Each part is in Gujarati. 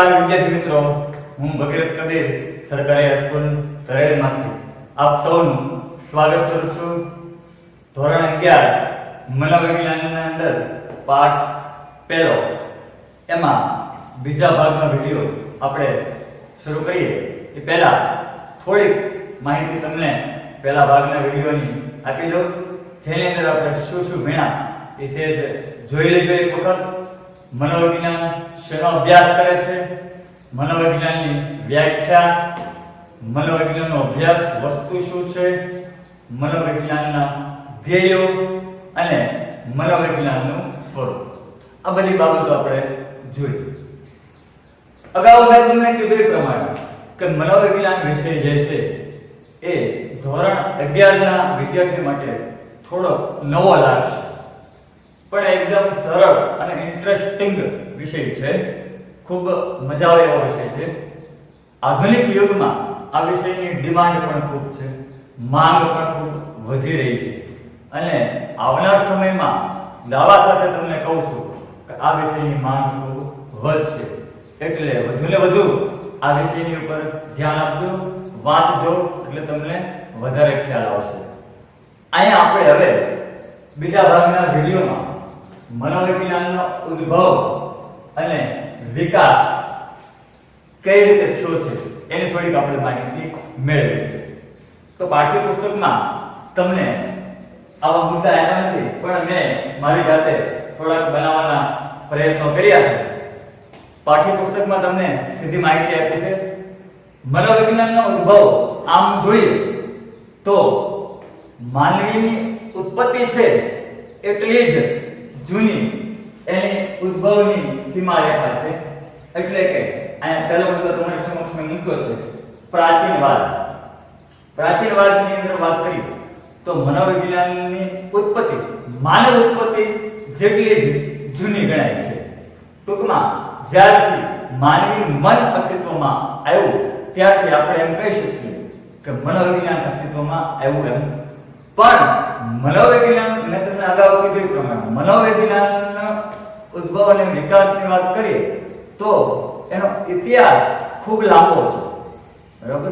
નમસ્કાર વિદ્યાર્થી મિત્રો, હું ભગીરથ કબીર સરકારી હાઈસ્કૂલ ધરેડમાંથી આપ સૌનું સ્વાગત કરું છું. ધોરણ 11 મનોવિજ્ઞાનના અંદર પાઠ પહેલો એમાં બીજા ભાગનો વિડિયો આપણે શરૂ કરીએ એ પહેલા થોડીક માહિતી તમને પહેલા ભાગના વિડિયોની આપી દઉં, જેની અંદર આપણે શું શું ભણ્યા એ સહેજ જોઈ લેજો એક વખત. મનોવિજ્ઞાન શેનો અભ્યાસ કરે છે, મનોવિજ્ઞાનની વ્યાખ્યા, મનોવિજ્ઞાનનો અભ્યાસ વસ્તુ શું છે, મનોવિજ્ઞાનના ધ્યેયો અને મનોવિજ્ઞાનનું સ્વરૂપ, આ બધી બાબતો આપણે જોઈ. અગાઉ મેં તમને કીધું પ્રમાણે કે મનોવિજ્ઞાન વિષય જે છે એ ધોરણ 11 ના વિદ્યાર્થી માટે થોડો નવો લાગશે, પણ એકદમ સરળ અને ઇન્ટરેસ્ટિંગ વિષય છે. ખૂબ મજા આવે એવો વિષય છે. આધુનિક યુગમાં આ વિષયની ડિમાન્ડ પણ ખૂબ છે, માંગ પણ ખૂબ વધી રહી છે અને આવનાર સમયમાં દાવા સાથે તમને કહું છું કે આ વિષયની માંગ ખૂબ વધશે. એટલે વધુને વધુ આ વિષયની ઉપર ધ્યાન આપજો, વાંચજો, એટલે તમને વધારે ખ્યાલ આવશે. અહીંયા આપણે હવે બીજા ભાગના વિડિયોમાં મનોવિજ્ઞાનનો ઉદ્ભવ અને વિકાસ કઈ રીતે થયો છે એની થોડીક આપણે માહિતી મેળવીશું. તો પાઠ્યપુસ્તકમાં તમને આવા મુદ્દા આપ્યા નથી, પણ મેં મારી જાતે થોડાક બનાવવાના પ્રયત્નો કર્યા છે. પાઠ્યપુસ્તકમાં તમને સીધી માહિતી આપી છે. મનોવિજ્ઞાનનો ઉદ્ભવ આમ જોઈએ તો માનવીની ઉત્પત્તિ છે એટલી જ જૂની એની ઉદ્ભવની સીમારેખા છે. એટલે કે અહીંયા પહેલો મુદ્દો તમારી સમક્ષ મેં મૂક્યો છે, પ્રાચીનવાદ. પ્રાચીનવાદની અંદર વાત કરીએ તો મનોવિજ્ઞાનની ઉત્પત્તિ માનવ ઉત્પત્તિ જેટલી જ જૂની ગણાય છે. ટૂંકમાં જ્યારથી માનવી મન અસ્તિત્વમાં આવ્યું ત્યારથી આપણે એમ કહી શકીએ કે મનોવિજ્ઞાન અસ્તિત્વમાં આવ્યું એમ. પણ મનોવિજ્ઞાન મેં તમને અગાઉ કીધું પ્રમાણે મનોવિજ્ઞાનના ઉદ્ભવ અને વિકાસની વાત કરીએ તો એનો ઇતિહાસ ખૂબ લાંબો છે, બરાબર.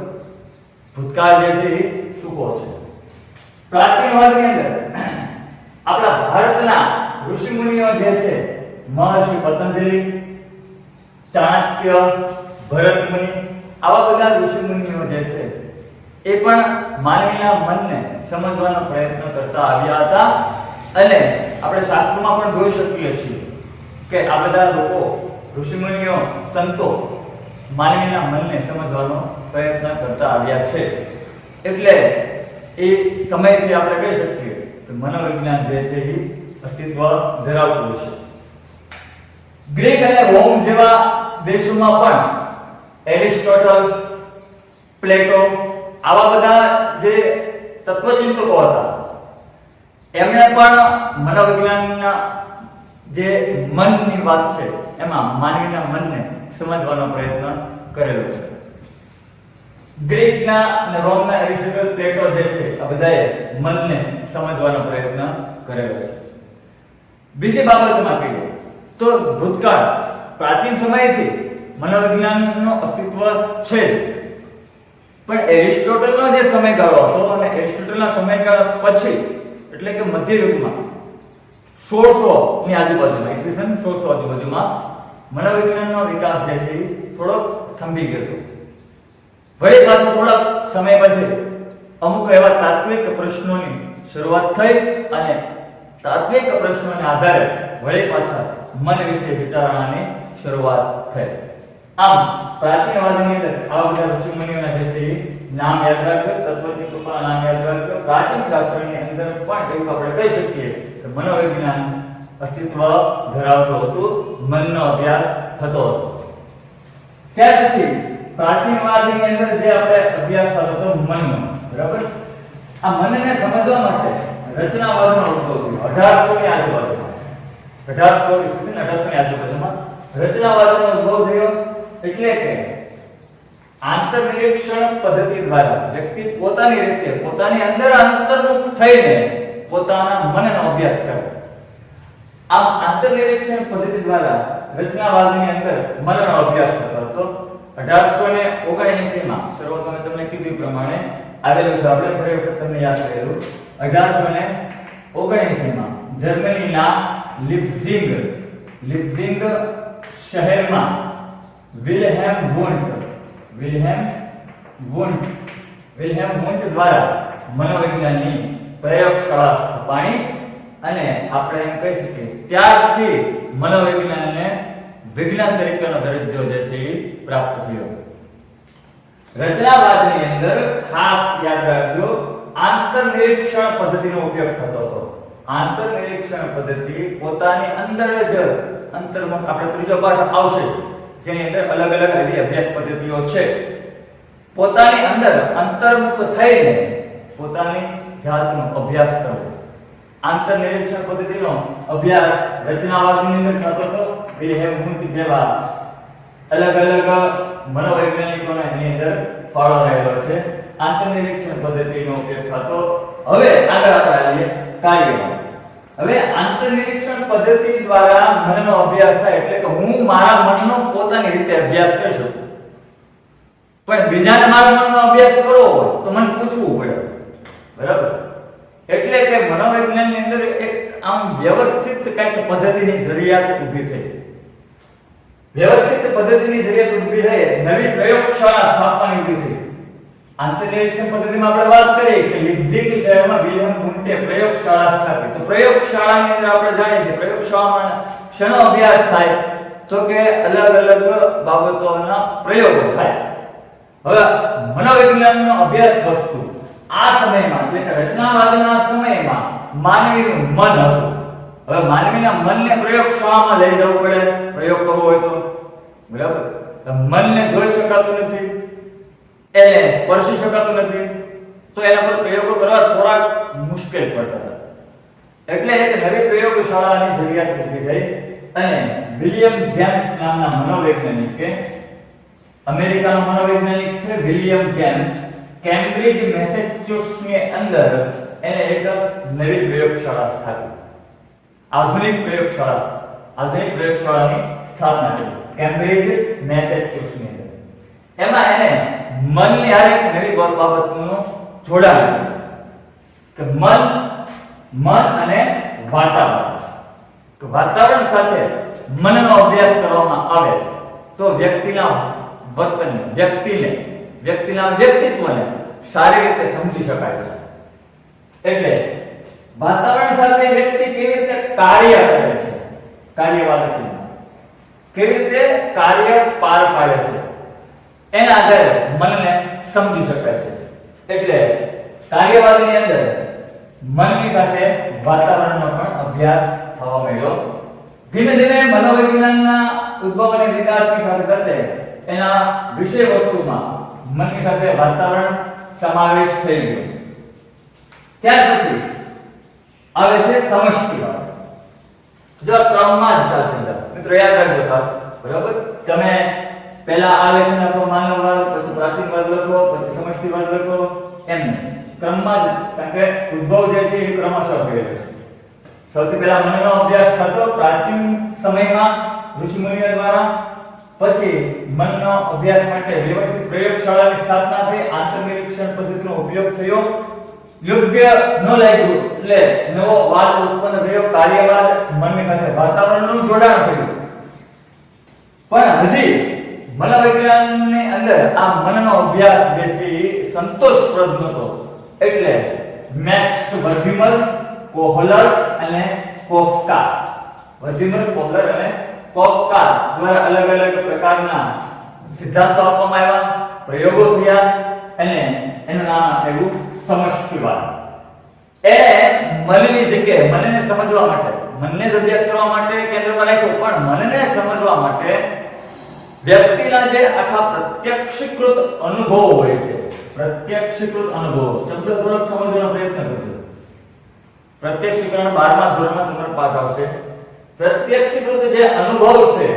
ભૂતકાળ જે છે એ ટૂંકો છે. પ્રાચીનવાદની અંદર આપણા ભારતના ઋષિમુનિઓ જે છે, મહર્ષિ પતંજલિ, ચાણક્ય, ભરત મુનિ, આવા બધા ઋષિમુનિઓ જે છે એ પણ માનવીના મનને સમજવાનો પ્રયત્ન કરતા આવ્યા હતા. અને આપણે શાસ્ત્રોમાં પણ જોઈ શકીએ છીએ કે આ બધા લોકો ઋષિમુનિઓ, સંતો માનવીના મનને સમજવાનો પ્રયત્ન કરતા આવ્યા છે. એટલે એ સમયથી આપણે કહી શકીએ કે મનોવિજ્ઞાન જે છે એ અસ્તિત્વ ધરાવતું છે. ગ્રીક અને રોમ જેવા દેશોમાં પણ એરિસ્ટોટલ, પ્લેટો, આવા બધા જે તત્વચિંતકો હતા એમણે પણ મનોવિજ્ઞાનના જે મનની વાત છે એમાં માનવીના મનને સમજવાનો પ્રયત્ન કરેલો છે. ગ્રીકના અને રોમના એરિસ્ટોટલ, પ્લેટો જે છે આ બધાએ મનને સમજવાનો પ્રયત્ન કરેલો છે. બીજી બાબતમાં કહીએ તો ભૂતકાળ પ્રાચીન સમયથી મનોવિજ્ઞાનનું અસ્તિત્વ છે જ, પણ એરિસ્ટોટલનો જે સમયગાળો હતો અને એરિસ્ટોટલના સમયગાળા પછી એટલે કે મધ્યયુગમાં 1600 ની આજુબાજુમાં, ઈસવીસન 1600 આજુબાજુમાં મનોવિજ્ઞાનનો વિકાસ જે છે થોડો થંભી ગયો હતો. વળી પાછો થોડા સમય પછી અમુક એવા તાત્વિક પ્રશ્નોની શરૂઆત થઈ અને તાત્વિક પ્રશ્નોના આધારે વળી પાછા મન વિશે વિચારણાની શરૂઆત થઈ. આમ પ્રાચીનવાદની અંદર આવા બધા ઋષિમુનિઓના જે છે નામ યાદ રાખજો, તત્વચિંતકોના નામ યાદ રાખજો. પ્રાચીન શાસ્ત્રની અંદર પણ એવું આપણે કહી શકીએ કે મનોવિજ્ઞાન અસ્તિત્વ ધરાવતું હતું, મનનો અભ્યાસ થતો હતો. ત્યાર પછી પ્રાચીનવાદની અંદર જે આપણે અભ્યાસ થતો હતો મનનો, બરાબર. આ મનને સમજવા માટે રચનાવાદનો ઉદ્ભવ થયો 1800 ની આજુબાજુમાં. 1800 ની આજુબાજુમાં રચનાવાદનો ઉદ્ભવ થયો. એટલે કે આંતરનિરીક્ષણ પદ્ધતિ દ્વારા વ્યક્તિ પોતાની રીતે પોતાની અંદર અંતર્મુખ થઈને પોતાના મનનો અભ્યાસ કરે. આમ આંતરનિરીક્ષણ પદ્ધતિ દ્વારા રચનાવાદની અંદર મનનો અભ્યાસ થતો હતો. 1879 માં શરૂઆતમાં તમને કીધું પ્રમાણે આવેલું છે. આપણે ફરી વખત તમને યાદ કરેલું. 1879 માં જર્મનીના લિપ્ઝિગ શહેરમાં વિલ્હેમ વુન્ડ દ્વારા મનોવિજ્ઞાનની પ્રયોગશાળા સ્થપાણી અને આપણે એમ કહી શકીએ ત્યારથી મનોવિજ્ઞાનને વિજ્ઞાન તરીકેનો દરજ્જો જે છે એ પ્રાપ્ત થયો. રચનાવાદની અંદર ખાસ યાદ રાખજો આંતરનિરીક્ષણ પદ્ધતિનો ઉપયોગ થતો હતો. આંતરનિરીક્ષણ પદ્ધતિ પોતાની અંદર જ અંતર્મુખ, આપણે ત્રીજો પાઠ આવશે જેની અંદર અલગ અલગ એવી અભ્યાસ પદ્ધતિઓ છે. પોતાની અંદર અંતર્મુખ થઈને પોતાની જાતનો અભ્યાસ કરવો. આંતરનિરીક્ષણ પદ્ધતિનો અભ્યાસ રચનાવાદની અંદર થતો હતો. વિલ્હેમ વુન્ડ જેવા અલગ અલગ મનોવૈજ્ઞાનિકોને એની અંદર ફાળો રહેલો છે. આંતરનિરીક્ષણ પદ્ધતિનો ઉપયોગ થતો. હવે આગળ આપણે આવીએ કાર્યમાં. હવે આંતરનિરીક્ષણ પદ્ધતિ દ્વારા મનનો અભ્યાસ થાય એટલે કે હું મારા મનનો પોતાની રીતે અભ્યાસ કરી શકું. પણ બીજાને મારા મનનો અભ્યાસ કરવો હોય તો મને પૂછવું પડે. બરાબર? એટલે કે મનોવિજ્ઞાનની અંદર એક આમ વ્યવસ્થિત કંઈક પદ્ધતિની જરૂરિયાત ઊભી થઈ. વ્યવસ્થિત પદ્ધતિની જરૂરિયાત ઊભી થઈ, નવી પ્રયોગશાળા સ્થાપવાની ઊભી થઈ. આંતરનિરીક્ષણ પદ્ધતિમાં આપણે વાત કરીએ કે લિપ્ઝિગ શહેરમાં વિલ્હેમ વુન્ડે પ્રયોગશાળા સ્થાપી. તો પ્રયોગશાળાની અંદર આપણે જાણીએ છીએ પ્રયોગશાળામાં શેનો અભ્યાસ થાય? તો કે અલગ અલગ બાબતોના પ્રયોગો થાય. હવે મનોવિજ્ઞાનનો અભ્યાસ વસ્તુ આ સમયમાં એટલે કે રચનાવાદના સમયમાં માનવીનું મન હતું. હવે માનવીના મનને પ્રયોગશાળામાં લઈ જવું પડે પ્રયોગ કરવો હોય તો. બરાબર? મનને જોઈ શકાતું નથી, એને સ્પર્શી શકાતું નથી, તો એના પર પ્રયોગો કરવા થોડા મુશ્કેલ પડતા હતા. એટલે એક નવી પ્રયોગશાળાની જરૂરિયાત ઊભી થઈ અને વિલિયમ જેમ્સ નામના મનોવૈજ્ઞાનિકે, અમેરિકાનો મનોવૈજ્ઞાનિક છે વિલિયમ જેમ્સ, કેમ્બ્રિજ મેસેચ્યુસેટ્સની અંદર એને એક નવી પ્રયોગશાળા સ્થાપી. આધુનિક પ્રયોગશાળાની સ્થાપના કરી કેમ્બ્રિજ મેસેચ્યુસેટ્સની અંદર. એમાં એને મનની આ એક નવી બાબતનું જોડાણ કે મન અને વાતાવરણ સાથે મનનો અભ્યાસ કરવામાં આવે તો વ્યક્તિના વર્તનને, વ્યક્તિના વ્યક્તિત્વને સારી રીતે સમજી શકાય છે. એટલે વાતાવરણ સાથે વ્યક્તિ કેવી રીતે કાર્ય કરે છે, કાર્યવાહી કેવી રીતે કાર્ય પાર પાડે છે એના આધારે મનને સમજી શકાય છે. એટલે કાર્યવાદની અંદર મનની સાથે વાતાવરણનો પણ અભ્યાસ થવા માંડ્યો. ધીમે ધીમે મનોવિજ્ઞાનના ઉદ્ભવ અને વિકાસની સાથે સાથે એના વિષય વસ્તુમાં મનની સાથે વાતાવરણ સમાવેશ થઈ ગયો. ત્યાર પછી આવે છે સમષ્ટિવાદ. જો ક્રમમાં જ ચાલશે મિત્રો, યાદ રાખજો ખાસ. બરાબર? તમે પહેલા આ લેખન લખો માનવવાદ, પછી પ્રાચીનવાદ લખો, પછી સમષ્ટિવાદ લખો, એમ ક્રમમાં જ, કારણ કે ઉદ્ભવ જે છે એ ક્રમશઃ થયેલો છે. સૌથી પહેલા મનનો અભ્યાસ થતો પ્રાચીન સમયમાં ઋષિમુનિઓ દ્વારા. પછી મનનો અભ્યાસ માટે વ્યવસ્થિત પ્રયોગશાળાની સ્થાપના થઈ, આંતરનિરીક્ષણ પદ્ધતિનો ઉપયોગ થયો. યોગ્ય ન લાગ્યું એટલે નવો વાદ ઉત્પન્ન થયો, કાર્યવાદ, મનની સાથે વાતાવરણનું જોડાણ થયું. પણ હજી મનોવિજ્ઞાનની અંદર આ મનનો અભ્યાસ જે છે એ સંતોષપ્રદ નહોતો. એટલે મેક્સ વર્ધીમર, કોહલર અને કોફકા દ્વારા અલગ અલગ પ્રકારના સિદ્ધાંતો આપવામાં આવ્યા, પ્રયોગો થયા અને એનું નામ આપ્યું સમષ્ટિવાદ. એ મનની જગ્યાએ મનને સમજવા માટે, મનને જ અભ્યાસ કરવા માટે કેન્દ્રમાં રાખ્યો, પણ મનને સમજવા માટે વ્યક્તિના જે આખા પ્રત્યક્ષીકૃત અનુભવો હોય છે, પ્રત્યક્ષીકૃત અનુભવો શબ્દ થોડોક સમજવાનો પ્રયત્ન કરજો. પ્રત્યક્ષીકરણ 12મા ધોરણમાં તમારો પાઠ આવશે. પ્રત્યક્ષીકૃત જે અનુભવ છે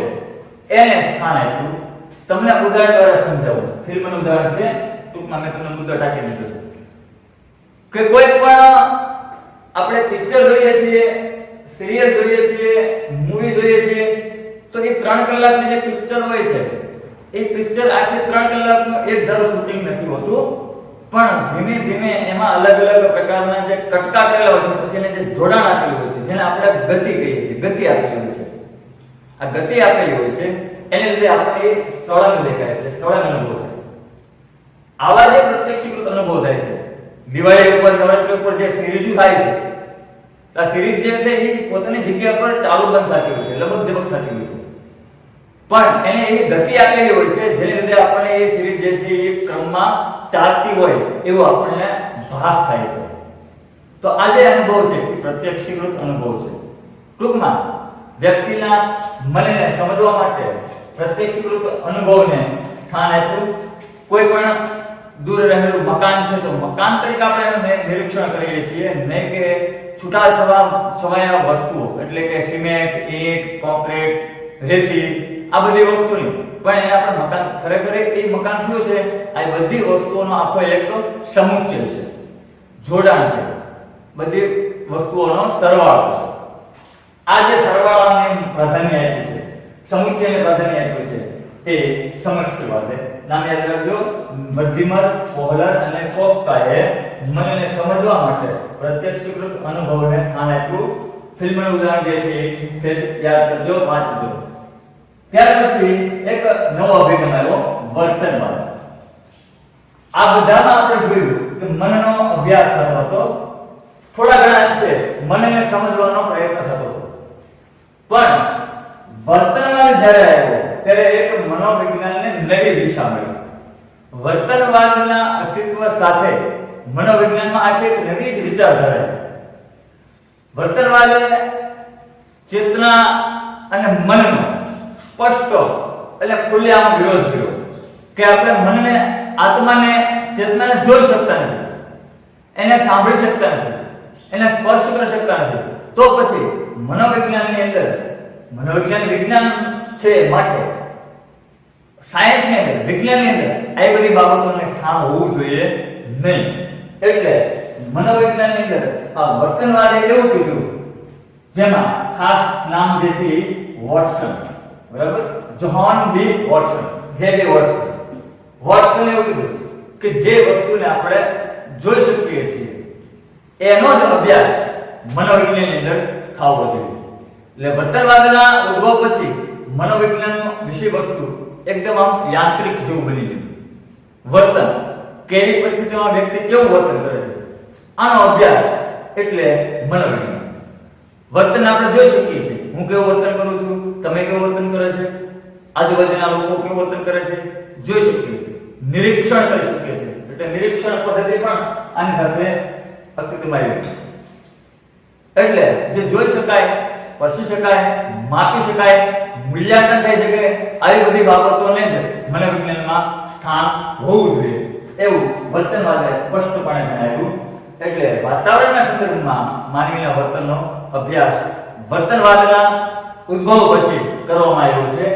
એને સ્થાન આપ્યું. તમને ઉદાહરણ દ્વારા સમજાવું. ફિલ્મનું ઉદાહરણ છે, ટૂંકમાં મેં તમને મુદ્દો ટાંકી દીધો છે કે કોઈ પણ આપણે પિક્ચર જોઈએ છીએ, સિરિયલ જોઈએ છીએ, મૂવી જોઈએ છીએ, તો એ 3 કલાકની જે પિક્ચર હોય છે એ પિક્ચર આખી 3 કલાકનું એક ધારું શૂટિંગ નથી હોતું, પણ ધીમે ધીમે એમાં અલગ અલગ પ્રકારના જે કટકા કરેલા હોય છે, પછી એને જે જોડાણ આપેલું હોય છે, જેને આપણે ગતિ કહીએ છીએ, ગતિ આપેલી હોય છે. આ ગતિ આપેલી હોય છે એને લીધે આપણે સળંગ દેખાય છે, સળંગ અનુભવ થાય છે. આવા જે પ્રત્યક્ષીકૃત અનુભવ થાય છે, દિવાળી ઉપર નવરાત્રી ઉપર જે સિરીઝ થાય છે, આ સિરીઝ જે છે એ પોતાની જગ્યા પર ચાલુ બંધ થતી હોય છે, લબક ઝબક થતી હોય છે, પણ એને એવી ગતિ આપેલી હોય છે જેને લીધે આપણને એ સિરીઝ જે છે એ ક્રમમાં ચાલતી હોય એવો આપણને ભાસ થાય છે. તો આ જે અનુભવ છે એ પ્રત્યક્ષીકૃત અનુભવ છે. ટૂંકમાં વ્યક્તિના મનને સમજવા માટે પ્રત્યક્ષીકૃત અનુભવને સ્થાન આપ્યું. કોઈ પણ દૂર રહેલું મકાન છે તો મકાન તરીકે આપણે એનું નિરીક્ષણ કરીએ છીએ, નહીં કે છૂટાછવાયા વસ્તુઓ એટલે કે સિમેન્ટ, ઈંટ, કોન્ક્રીટ, રેતી આ બધી વસ્તુ નહીં, પણ એ આપણે મકાન ખરેખર એ મકાન શું છે? આ બધી વસ્તુઓનો આખો એક સમુચ્ચય છે, જોડાણ છે, બધી વસ્તુઓનો સરવાળો છે. આ જે સરવાળાને પ્રાધાન્ય આપ્યું છે, સમુચ્ચયને પ્રાધાન્ય આપ્યું છે, એ સમષ્ટિવાદે નામ યાદ રાખજો. મધ્યમર, પોહલર અને કોફકાએ મનને સમજવા માટે પ્રત્યક્ષીકૃત અનુભવને સ્થાન આપ્યું. ફિલ્મનું ઉદાહરણ જે છે એ યાદ કરજો, વાંચજો. ત્યાર પછી એક નવો અભિગમ આવ્યો, વર્તનવાદ. આ બધામાં આપણે જોયું કે મનનો અભ્યાસ થતો હતો, થોડા ઘણા અંશે મનને સમજવાનો પ્રયત્ન થતો હતો, પણ વર્તનવાદ જ્યારે આવ્યો ત્યારે એક મનોવિજ્ઞાનને નવી દિશા મળી. વર્તનવાદના અસ્તિત્વ સાથે મનોવિજ્ઞાનમાં આખી એક નવી જ વિચારધારા. વર્તનવાદે ચેતના અને મનનો સ્પષ્ટ એટલે ખુલ્લેઆમ વિરોધ કર્યો કે આપણે મનને, આત્માને, ચેતનાને જોઈ શકતા નથી, એને સાંભળી શકતા નથી, એને સ્પર્શ કરી શકતા નથી. તો પછી મનોવિજ્ઞાનની અંદર, મનોવિજ્ઞાન વિજ્ઞાન છે માટે સાયન્સની અંદર, વિજ્ઞાનની અંદર આ બધી બાબતોને સ્થાન હોવું જોઈએ નહીં. એટલે મનોવિજ્ઞાનની અંદર આ વર્તનવાદે એવું કીધું, જેમાં ખાસ નામ જે છે વોટસન, બરાબર, જ્હોન ડી વોટસન, જે ડી વોટસન. વોટસન એવું કીધું કે જે વસ્તુને આપણે જોઈ શકીએ છીએ એનો જ અભ્યાસ મનોવિજ્ઞાનની અંદર થવો જોઈએ. એટલે વર્તનવાદના ઉદ્ભવ પછી મનોવિજ્ઞાનનો વિષય વસ્તુ એકદમ આમ યાંત્રિક જેવું બની ગયું. વર્તન, કેવી પરિસ્થિતિમાં વ્યક્તિ કેવું વર્તન કરે છે, આનો અભ્યાસ એટલે મનોવિજ્ઞાન. વર્તન આપણે જોઈ શકીએ છીએ, હું કેવું વર્તન કરું છું, તમે કેવું વર્તન કરે છે, આજુબાજુના લોકો કેવું વર્તન કરે છે, જોઈ શકીએ છીએ, નિરીક્ષણ કરી શકીએ છીએ. એટલે નિરીક્ષણ પદ્ધતિ પણ આની સાથે અસ્તિત્વમાં આવી. એટલે જે જોઈ શકાય, સ્પર્શી શકાય, માપી શકાય, મૂલ્યાંકન થઈ શકે, આવી બધી બાબતોને જ મનોવિજ્ઞાનમાં સ્થાન હોવું જોઈએ એવું વર્તનવાદે સ્પષ્ટપણે જણાવ્યું. એટલે વાતાવરણના સંદર્ભમાં માનવીના વર્તનનો અભ્યાસ વર્તનવાદના ઉદ્ભવ પછી કરવામાં આવ્યો છે.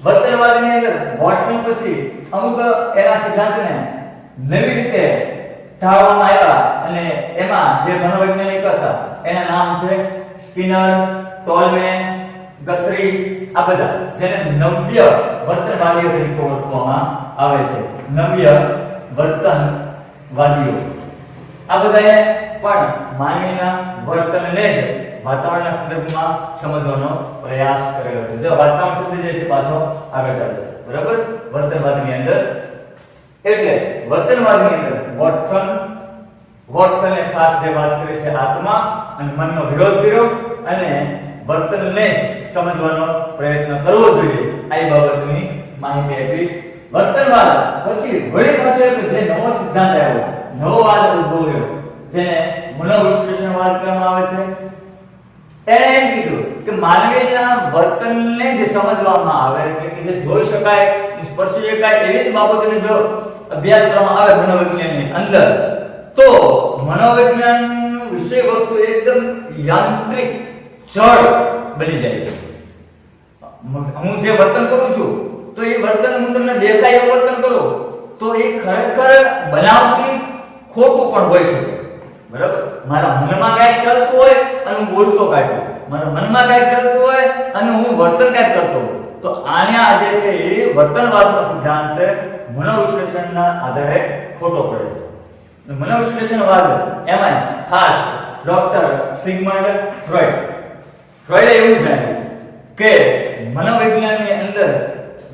વર્તનવાદની અંદર વોટસન પછી અમુક એના સિદ્ધાંતને નવી રીતે ઢાળવામાં આવ્યા અને એમાં જે મનોવૈજ્ઞાનિક હતા એના નામ છે સ્પિનર, ટોલમેન, ગથરી, આ બધા, જેને નવ્ય વર્તનવાદીઓ તરીકે ઓળખવામાં આવે છે. નવ્ય વર્તનવાદીઓ આ બધાએ પણ માનવીના વર્તનને જ વાતાવરણના સંદર્ભમાં સમજવાનો પ્રયાસ કરેલો છે. જો વાતાવરણ શબ્દ જે છે પાછો આગળ ચાલે છે, બરાબર, વર્તનવાદની અંદર. એટલે વર્તનવાદની અંદર વોટસને ખાસ જે વાત કરી છે આત્મા અને મનનો વિરોધ કર્યો અને વર્તનને સમજવાનો પ્રયત્ન કરવો જોઈએ આ બાબતની માહિતી આપી. વર્તનવાદ પછી વળી પાછો એક જે નવો સિદ્ધાંત આવ્યો, નવો વાદ ઉદ્ભવ્યો, જેને મનોવિશ્લેષણવાદ કહેવામાં આવે છે. એણે એમ કીધું કે માનવીના વર્તનને જે સમજવામાં આવે, એટલે કે જે જોઈ શકાય, સ્પર્શી શકાય એવી જ બાબતોને જો અભ્યાસ કરવામાં આવે મનોવિજ્ઞાનની અંદર, તો મનોવિજ્ઞાનનું વિષય વસ્તુ એકદમ યાંત્રિક, જડ બની જાય છે. હું જે વર્તન કરું છું તો એ વર્તન હું તમને દેખાય એવું વર્તન કરું તો એ ખરેખર બનાવટી ખોટું પણ હોઈ શકે, બરાબર? મારા મનમાં કાંઈક ચાલતું હોય અને હું બોલતો કાંઈક હોઉં, મારા મનમાં કાંઈક ચાલતું હોય અને હું વર્તન કાંઈક કરતો હોઉં, તો આને આ જે છે એ વર્તનવાદનો સિદ્ધાંત મનોવિશ્લેષણના આધારે ખોટો પડે છે. મનોવિશ્લેષણવાદ એમાં ખાસ ડોક્ટર સિગમન્ડ ફ્રોઈડે એવું જાણ્યું કે મનોવિજ્ઞાનની અંદર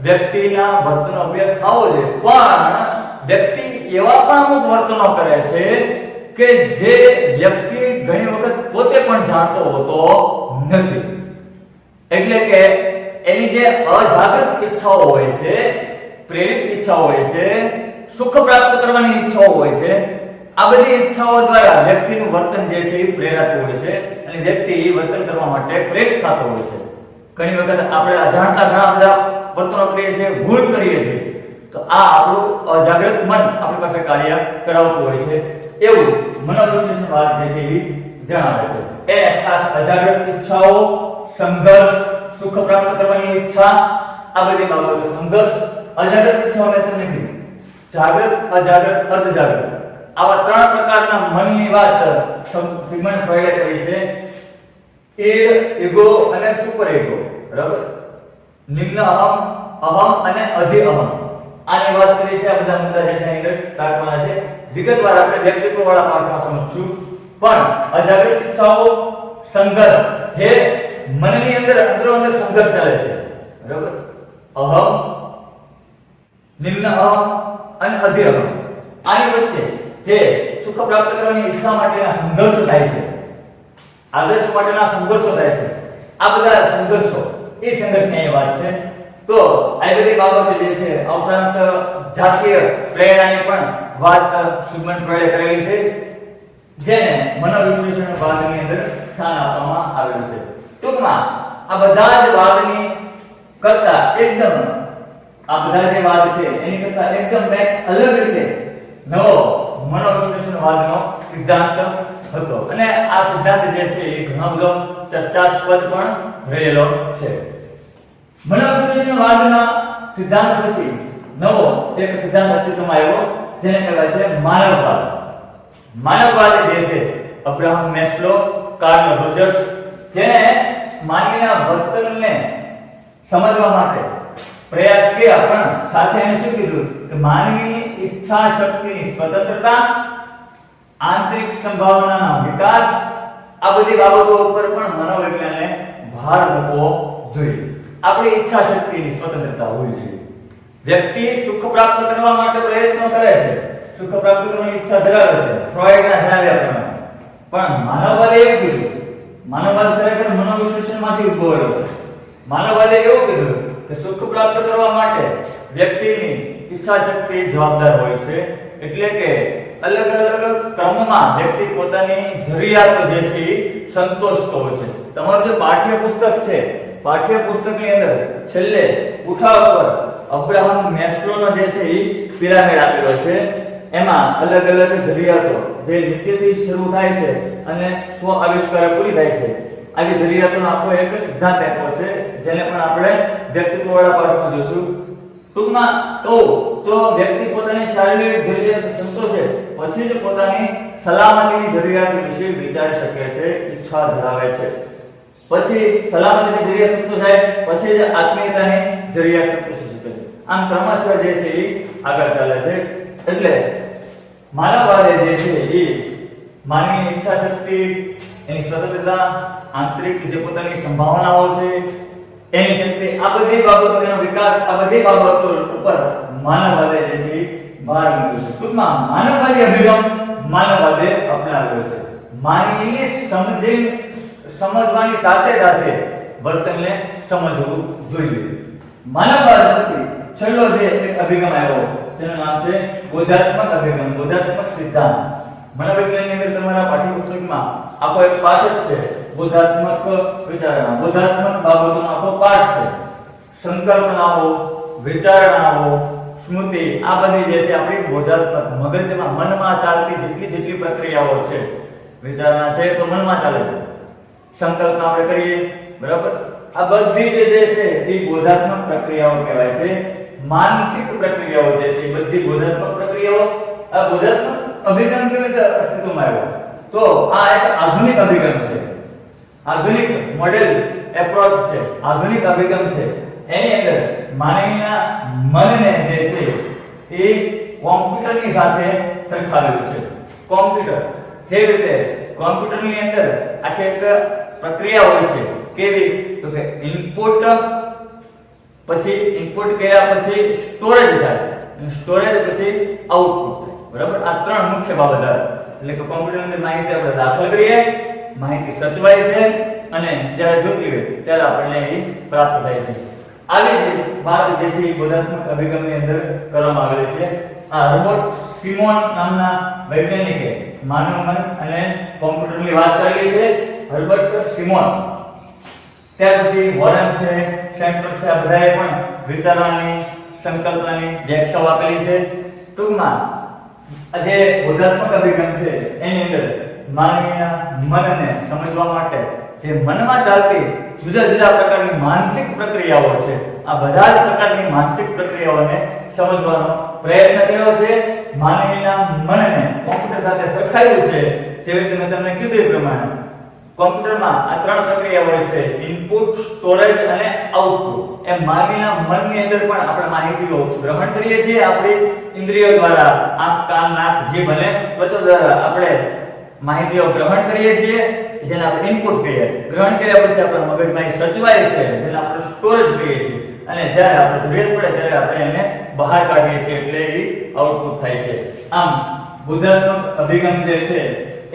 વ્યક્તિના વર્તનનો અભ્યાસ થવો જોઈએ, પણ વ્યક્તિ એવા પણ અમુક વર્તનો કરે છે કે જે વ્યક્તિ ઘણી વખત પોતે પણ જાણતો હોતો નથી. એટલે કે એની જે અજાગૃત ઈચ્છાઓ હોય છે, પ્રેરિત ઈચ્છાઓ હોય છે, સુખ પ્રાપ્ત કરવાની ઈચ્છાઓ હોય છે, આ બધી ઈચ્છાઓ દ્વારા વ્યક્તિનું વર્તન જે છે એ પ્રેરાતું હોય છે અને વ્યક્તિ વર્તન કરવા માટે પ્રેરિત થતો હોય છે. ઘણી વખત આપણે અજાણતા ઘણા બધા વર્તનો કરીએ છીએ, ભૂલ કરીએ છીએ, તો આ આપણું અજાગૃત મન આપણી પાસે કાર્ય કરાવતું હોય છે. એવું મનોવિશ્લેષણવાદ જે છે એ જણાવે છે. એ ખાસ અજાગૃત ઈચ્છાઓ, સંઘર્ષ, સુખ પ્રાપ્ત કરવાની ઈચ્છા, આ બધી બાબતો. સંઘર્ષ, અજાગૃત ઈચ્છાઓ મેં તમને કીધું, જાગૃત, અજાગૃત, અર્ધજાગૃત, આવા ત્રણ પ્રકારના મનની વાત સિગમન્ડ ફ્રોઈડે કરી છે. ઈડ, ઈગો અને સુપર ઈગો. બરાબર? નિમ્ન અહમ, અહમ અને અધિ અહમ, આની વાત કરી છે. આ બધા મુદ્દા જે છે અહીં રાખવાના છે. વિગતવાર આપણે વ્યક્તિત્વ વાળા પાઠમાં સમજશું. પણ અજાગૃત ઈચ્છાઓ, સંઘર્ષ, જે મનની અંદર અંદરો અંદર સંઘર્ષ ચાલે છે. બરાબર? અહમ, નિમ્ન અહમ અને અધિ અહમ, આની વચ્ચે જે સુખ પ્રાપ્ત કરવાની ઈચ્છા માટેના સંઘર્ષો થાય છે, આદર્શ માટેના સંઘર્ષો થાય છે, આ બધા સંઘર્ષો, એ સંઘર્ષની વાત છે. તો આ બધી બાબતો જે છે, આ ઉપરાંત જાતીય પ્રેરણાની પણ વાત સિગમન્ડ ફ્રોઈડે કરેલી છે, જેને મનોવિશ્લેષણવાદની અંદર સ્થાન આપવામાં આવેલું છે. ટૂંકમાં આ બધા જ વાદની કરતા એકદમ, આ બધા જે વાદ છે એની કરતા એકદમ અલગ રીતે નવો મનોવિશ્લેષણવાદનો સિદ્ધાંત હતો. અને આ સિદ્ધાંત જે છે એ ઘણો બધો ચર્ચાસ્પદ પણ રહેલો છે. મનોવિશ્લેષણવાદના સિદ્ધાંત પછી નવો એક સિદ્ધાંત અસ્તિત્વમાં આવ્યો, જેને કહેવાય છે માનવવાદ. માનવવાદ જે છે અબ્રાહમ મેસ્લો, કાર્લ રોજર્સ, જેને માનવીના વર્તનને સમજવા માટે પ્રયાસ કર્યા, પણ સાથે એને શું કીધું કે માનવીની ઈચ્છા શક્તિની સ્વતંત્રતા, આંતરિક સંભાવનાના વિકાસ, આ બધી બાબતો ઉપર પણ મનોવિજ્ઞાને ભાર મૂકવો જોઈએ. આપણી ઈચ્છા શક્તિની સ્વતંત્રતા હોવી જોઈએ. વ્યક્તિ સુખ પ્રાપ્ત કરવા માટે પ્રયત્નો કરે છે, સુખ પ્રાપ્ત કરવાની ઈચ્છા ધરાવે છે, ફ્રોઈડના જણાવ્યા પ્રમાણે. પણ માનવવાદે એવું કીધું, માનવવાદ ખરેખર મનોવિશ્લેષણમાંથી ઉદ્ભવેલો છે. માનવવાદે એવું કીધું કે સુખ પ્રાપ્ત કરવા માટે વ્યક્તિની ઈચ્છા શક્તિ જવાબદાર હોય છે. એટલે કે અલગ અલગ ક્રમમાં વ્યક્તિ પોતાની જરૂરિયાતો જે છે એ સંતોષતો હોય છે. તમારું જે પાઠ્યપુસ્તક છે, પાઠ્યપુસ્તકની અંદર છેલ્લે પુઠા ઉપર અબ્રાહમ મેસ્લોનો જે છે એ પિરામિડ આપેલો છે. એમાં અલગ અલગ જરૂરિયાતો જે નીચેથી શરૂ થાય છે અને સ્વ આવિષ્કાર પૂરી થાય છે, આવી જરૂરિયાતોનો આખો એક સિદ્ધાંત આપ્યો છે, જેને પણ આપણે વ્યક્તિત્વ વાળા પાઠમાં જોશું. ટૂંકમાં કહું તો વ્યક્તિ પોતાની શારીરિક જરૂરિયાત સંતોષે પછી જ પોતાની સલામતીની જરૂરિયાત વિશે વિચારી શકે છે, ઈચ્છા ધરાવે છે. પછી સલામતીની જરૂરિયાત સંતોષાય પછી જ આત્મીયતાની જરૂરિયાત સંતોષી શકે છે. આમ ક્રમશઃ જે છે એ આગળ ચાલે છે. એટલે માનવવાદે જે છે એ માનવીની ઈચ્છા શક્તિ, એની સ્વતંત્રતા, આંતરિક જે પોતાની સંભાવનાઓ છે એની શક્તિ, આ બધી બાબતો, એનો વિકાસ, આ બધી બાબતો ઉપર માનવવાદે જે છે ભાર મૂક્યો છે. ટૂંકમાં માનવવાદી અભિગમ માનવવાદે અપનાવ્યો છે. માનવીને સમજવાની સાથે સાથે વર્તનને સમજવું જોઈએ. માનવવાદ પછી છેલ્લો જે એક અભિગમ આવ્યો, જેનું નામ છે બોધાત્મક અભિગમ, બોધાત્મક સિદ્ધાંત. મનોવિજ્ઞાનની અંદર તમારા પાઠ્યપુસ્તકમાં આખો એક પાઠ જ છે બોધાત્મક વિચારણા, બોધાત્મક બાબતોનો આખો પાઠ છે. સંકલ્પનાઓ, વિચારણાઓ, સ્મૃતિ, આ બધી જે છે આપણી બોધાત્મક મગજમાં, મનમાં ચાલતી જેટલી પ્રક્રિયાઓ છે. વિચારણા છે તો મનમાં ચાલે છે, સંકલ્પના આપણે કરીએ, બરાબર? આ બધી જે છે એ બોધાત્મક પ્રક્રિયાઓ કહેવાય છે. માનસિક પ્રક્રિયાઓ જે છે એ બધી બોધાત્મક પ્રક્રિયાઓ. આ બોધાત્મક અભિગમ કેવી રીતે અસ્તિત્વમાં આવ્યો? તો આ એક આધુનિક અભિગમ છે, આધુનિક મોડેલ એપ્રોચ છે, આધુનિક અભિગમ છે. એની અંદર માનવીના મનને જે છે એ કોમ્પ્યુટરની સાથે સરખાવેલું છે. કોમ્પ્યુટર જે રીતે કોમ્પ્યુટરની અંદર આખી એક પ્રક્રિયા હોય છે, કેવી તો કે ઇનપુટ, પછી ઇનપુટ કર્યા પછી સ્ટોરેજ થાય અને સ્ટોરેજ પછી આઉટપુટ થાય. બરાબર, આ ત્રણ મુખ્ય બાબત આવે. એટલે કે કોમ્પ્યુટરની અંદર માહિતી આપણે દાખલ કરીએ, માહિતી સચવાય છે અને જ્યારે જોઈતી હોય ત્યારે આપણને એ પ્રાપ્ત થાય છે. આવી જ વાત જે છે એ બોધાત્મક અભિગમની અંદર કરવામાં આવેલી છે. આ રોબર્ટ સિમોન નામના વૈજ્ઞાનિકે માનવ મન અને કોમ્પ્યુટરની વાત કરેલી છે. હર્બર્ટ સિમોન, ત્યાર પછી વોરન છે, સેન્ટ્રલ છે, આ બધાએ પણ વિચારવાની, સંકલ્પનાની વ્યાખ્યાઓ આપેલી છે. ટૂંકમાં આ જે બોધાત્મક અભિગમ છે એની અંદર માનવીના મનને સમજવા માટે જે મનમાં ચાલતી જુદા જુદા પ્રકારની માનસિક પ્રક્રિયાઓ છે, આ બધા જ પ્રકારની માનસિક પ્રક્રિયાઓને સમજવાનો પ્રયત્ન કર્યો છે. માનવીના મનને કોમ્પ્યુટર સાથે સરખાવ્યું છે. જેવી રીતે મેં તમને કીધું એ પ્રમાણે કોમ્પ્યુટરમાં આ ત્રણ પ્રક્રિયા હોય છે, ઇનપુટ, સ્ટોરેજ અને આઉટપુટ. એમ માનવીના મનની અંદર પણ આપણે માહિતીઓ ગ્રહણ કરીએ છીએ આપણી ઇન્દ્રિયો દ્વારા, આંખ, કાન, નાક, જીભ અને ત્વચા દ્વારા આપણે માહિતીઓ ગ્રહણ કરીએ છીએ, જેને આપણે ઇનપુટ કહીએ. ગ્રહણ કર્યા પછી આપણા મગજમાં એ સચવાય છે, જેને આપણે સ્ટોરેજ કહીએ છીએ, અને જ્યારે આપણે જરૂરિયાત પડે ત્યારે આપણે એને બહાર કાઢીએ છીએ, એટલે એ આઉટપુટ થાય છે. આમ બોધાત્મક અભિગમ જે છે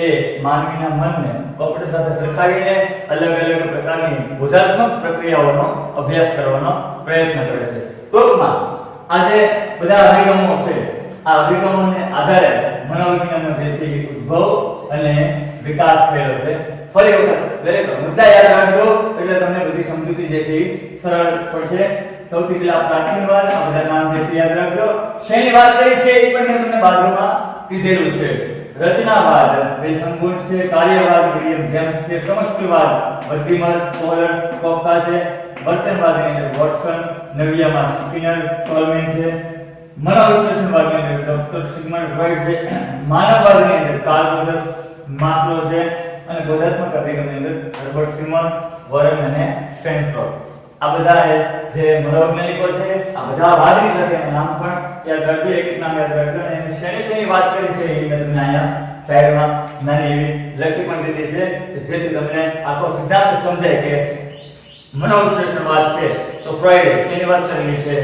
એ માનવીના મનને કોમ્પ્યુટર સાથે સરખાવીને અલગ અલગ પ્રકારની બોધાત્મક પ્રક્રિયાઓનો અભ્યાસ કરવાનો પ્રયત્ન કરે છે. ટૂંકમાં આ જે બધા અભિગમો છે, આ અભિગમોને આધારે મનોવિજ્ઞાનનો જે છે એ ઉદ્ભવ અને વિકાસ થયેલો છે. ફરી વખત દરેક મુદ્દા યાદ રાખજો એટલે તમને બધી સમજૂતી જે છે એ સરળ પડશે. સૌથી પહેલા પ્રાચીનવાદ, આ બધા નામ જે છે યાદ રાખજો. શેની વાત કરી છે એ પણ મેં તમને બાજુમાં કીધેલું છે. રચનાવાદ વિલ્સન વુડ છે, કાર્યવાદ વિલિયમ જેમ્સ છે, સમષ્ટિવાદ વર્ધીમર, કોહલર, કોફકા છે, વર્તનવાદની અંદર વોટસન, નવિયામાં સ્કિનર, ટોલમેન છે, મનોવિશ્લેષણવાદની અંદર ડોક્ટર સિગમન્ડ ફ્રોઈડ છે, માનવવાદની અંદર કાર્લ યુંગ, માસ્લો છે, અને બોધાત્મક અભિગમની અંદર હર્બર્ટ સિમોન, વોરન અને સેન્ટ્રોલ. આ બધા જે મનોવૈજ્ઞાનિકો છે, આ બધા વાદની સાથે નામ પણ યાદ રાખજો, એક એક નામ યાદ રાખજો. અને શેની વાત કરી છે એ મેં તમને અહીંયા સાઈડમાં નાની એવી લખી પણ દીધી છે, જેથી તમને આખો સિદ્ધાંત સમજાય કે મનોવિશ્લેષણવાદ છે તો ફ્રોઈડ શેની વાત કરેલી છે,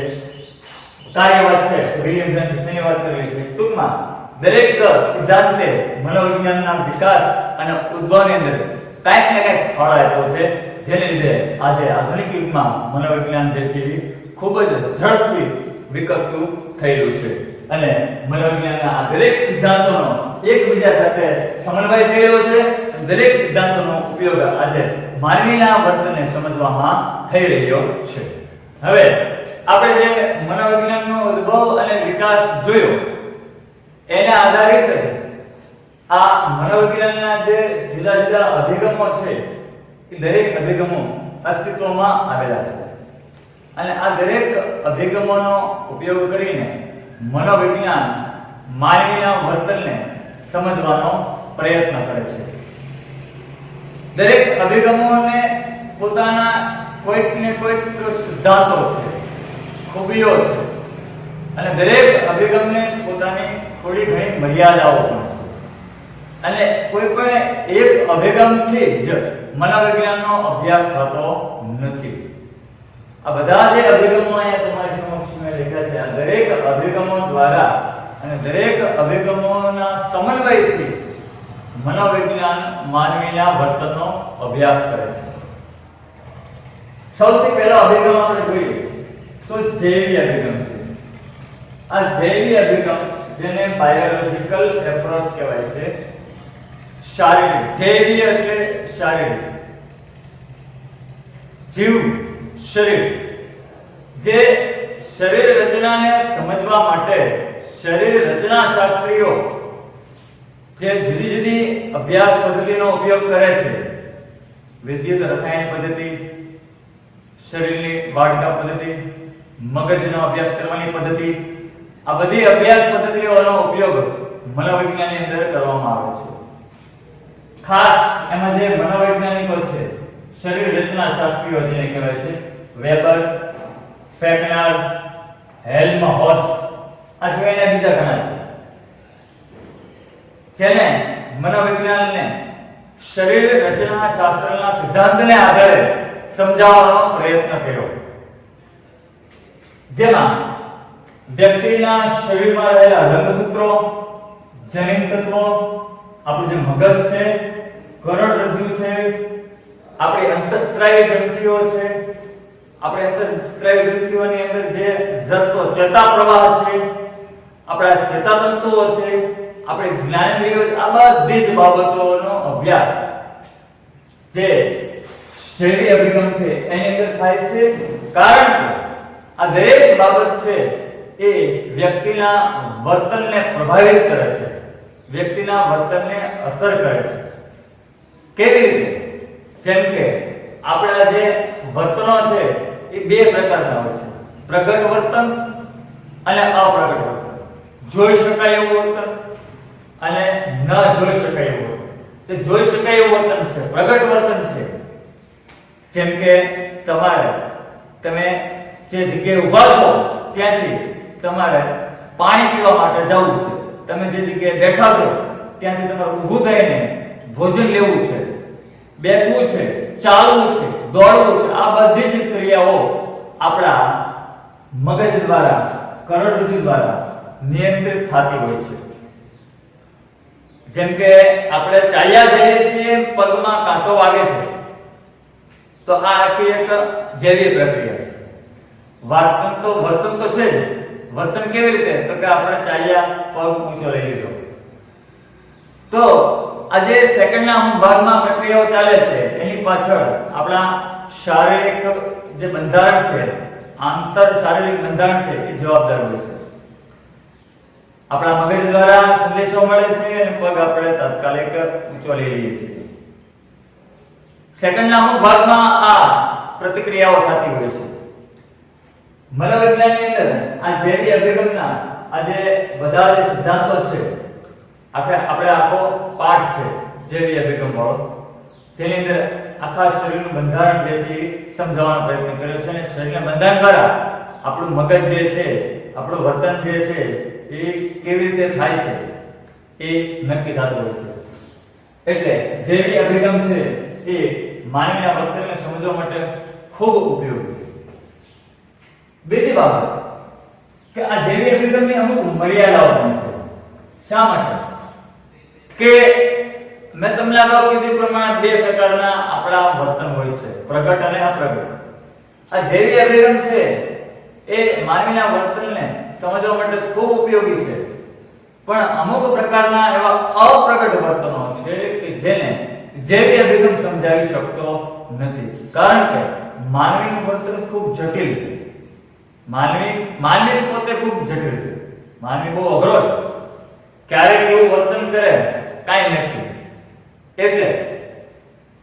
કાર્યવાદ છે તો વિલિયમ જેમ્સ શેની વાત કરેલી છે. ટૂંકમાં દરેક સિદ્ધાંતે મનોવિજ્ઞાનના વિકાસ અને ઉદ્ભવની અંદર કાંઈક ને કાંઈક ફાળો આપ્યો છે, જેને લીધે આજે આધુનિક યુગમાં મનોવિજ્ઞાન જે છે એ ખૂબ જ ઝડપથી વિકસતું થયેલું છે. અને મનોવિજ્ઞાનના આ દરેક સિદ્ધાંતોનો એકબીજા સાથે સમન્વય થયેલો છે. દરેક સિદ્ધાંતોનો ઉપયોગ આજે માનવીના વર્તનને સમજવામાં થઈ રહ્યો છે. હવે આપણે જે મનોવિજ્ઞાનનો ઉદ્ભવ અને વિકાસ જોયો, એના આધારિત આ મનોવિજ્ઞાનના જે જુદા જુદા અભિગમો છે એ દરેક અભિગમો અસ્તિત્વમાં આવેલા છે. અને આ દરેક અભિગમોનો ઉપયોગ કરીને મનોવિજ્ઞાન માનવીના વર્તનને સમજવાનો પ્રયત્ન કરે છે. દરેક અભિગમોને પોતાના કોઈક ને કોઈક સિદ્ધાંતો છે, ખૂબીઓ છે, અને દરેક અભિગમને પોતાની થોડી ઘણી મર્યાદાઓ પણ છે. અને કોઈ પણ એક અભિગમથી જ મનોવિજ્ઞાનનો અભ્યાસ થતો નથી. આ બધા જે અભિગમો અહીંયા તમારી સમક્ષ મેં લખ્યા છે, આ દરેક અભિગમો દ્વારા અને દરેક અભિગમોના સમન્વયથી મનોવિજ્ઞાન માનવીના વર્તનનો અભ્યાસ કરે છે. સૌથી પહેલો અભિગમ આપણે જોઈએ તો જૈવી અભિગમ છે. આ જૈવી અભિગમ, જેને બાયોલોજિકલ એપ્રોચ કહેવાય છે, શારીરિક, જૈવી એટલે શારીરિક, જીવ, શરીર. જે શરીર રચનાને સમજવા માટે શરીર રચના શાસ્ત્રીઓ જે જુદી જુદી અભ્યાસ પદ્ધતિનો ઉપયોગ કરે છે, વિદ્યુત રસાયણ પદ્ધતિ, શરીરની વાડકા પદ્ધતિ, મગજનો અભ્યાસ કરવાની પદ્ધતિ, આ બધી અભ્યાસ પદ્ધતિઓનો ઉપયોગ મનોવિજ્ઞાનની અંદર કરવામાં આવે છે. ખાસ એમાં જે મનોવૈજ્ઞાનિકો છે, શરીર રચના શાસ્ત્રીઓ જેને કહેવાય છે, વેબર, ફેકનર, હેલ્મહોલ્ટ્ઝ, આ સિવાયના બીજા ઘણા છે, જેને મનોવિજ્ઞાનને શરીર રચના શાસ્ત્રના સિદ્ધાંતને આધારે સમજાવવાનો પ્રયત્ન કર્યો, જેમાં વ્યક્તિના શરીરમાં રહેલા રંગસૂત્રો, જનીન તત્વો, આપણું જે મગજ છે, કરોડરજ્જુ છે, આપણી અંતઃસ્ત્રાવી ગ્રંથિઓ છે, આપણે અંતઃસ્ત્રાવી ગ્રંથિઓની અંદર જે ઝરતો ચેતા પ્રવાહ છે, આપણા ચેતાતંતુઓ છે, આપણે જ્ઞાનેન્દ્રિયો, આ બધી જ બાબતોનો અભ્યાસ જે શરીરી અભિગમ છે એની અંદર થાય છે, કારણ કે આ દરેક બાબત છે એ વ્યક્તિના વર્તનને પ્રભાવિત કરે છે, વ્યક્તિના વર્તનને અસર કરે છે. કેવી રીતે? જેમ કે આપણા જે વર્તનો છે એ બે પ્રકારના હોય છે, પ્રગટ વર્તન અને અપ્રગટ વર્તન, જોઈ શકાય એવું વર્તન અને ન જોઈ શકાય એવું વર્તન. તે જોઈ શકાય એવું વર્તન છે, પ્રગટ વર્તન છે. જેમ કે તમે જે જગ્યાએ ઊભા છો ત્યાંથી તમારે પાણી પીવા માટે જવું છે, તમે જે જગ્યાએ બેઠા છો ત્યાંથી તમારે ઊભું થઈને ભોજન લેવું છે, બેસવું છે, ચાલવું છે, દોડવું છે, આ બધી જ ક્રિયાઓ આપણા મગજ દ્વારા, કરોડરજ્જુ દ્વારા નિયંત્રિત થતી હોય છે. જેમ કે આપણે ચાલ્યા જઈએ છીએ, પગમાં કાંટો વાગે છે, તો આ આખી એક જૈવિક પ્રક્રિયા છે. વર્તન તો છે જ. વર્તન કેવી રીતે? તો કે આપણે ચાલ્યા, પગ ઊંચો લઈ લીધો. તો આજે સેકન્ડના અમુક ભાગમાં પ્રક્રિયાઓ ચાલે છે, એની પાછળ આપણા શારીરિક જે બંધારણ છે, આંતર શારીરિક બંધારણ છે એ જવાબદાર હોય છે. આપણા મગજ દ્વારા સંદેશો મળે છે અને પગ આપણે તાત્કાલિક ઊંચો લઈ લઈએ છીએ. સેકન્ડના અમુક ભાગમાં આ પ્રતિક્રિયાઓ થતી હોય છે. મનોવિજ્ઞાનની અંદર આ જૈવિક અભિગમના આ જે બધા જે સિદ્ધાંતો છે, આપણે આખો પાઠ છે જૈવિક અભિગમ વાળો, જેની અંદર આખા શરીરનું બંધારણ જે છે સમજાવવાનો પ્રયત્ન કર્યો છે, અને શરીરના બંધારણ દ્વારા આપણું મગજ જે છે, આપણું વર્તન જે છે એ કેવી રીતે થાય છે એ નક્કી થતું હોય છે. એટલે જૈવિક અભિગમ છે એ માનવીના વર્તનને સમજવા માટે ખૂબ ઉપયોગી છે. બીજી બાબત કે આ જૈવિક અભિગમની અમુક મર્યાદાઓ પણ છે. શા માટે? કે મેં તમને અગાઉ કીધું પ્રમાણે બે પ્રકારના આપણા વર્તન હોય છે, પ્રગટ અને અપ્રગટ. આ જૈવિક અભિગમ છે એ માનવીના વર્તનને સમજવા માટે ખૂબ ઉપયોગી છે, પણ અમુક પ્રકારના એવા અપ્રગટ વર્તનો છે કે જેને જૈવિક અભિગમ સમજાવી શકતો નથી, કારણ કે માનવીનું વર્તન ખૂબ જટિલ છે. માનવી પોતે ખૂબ જટિલ છે. માનવી બહુ અઘરો છે, ક્યારેક એવું વર્તન કરે કાંઈ નક્કી. એટલે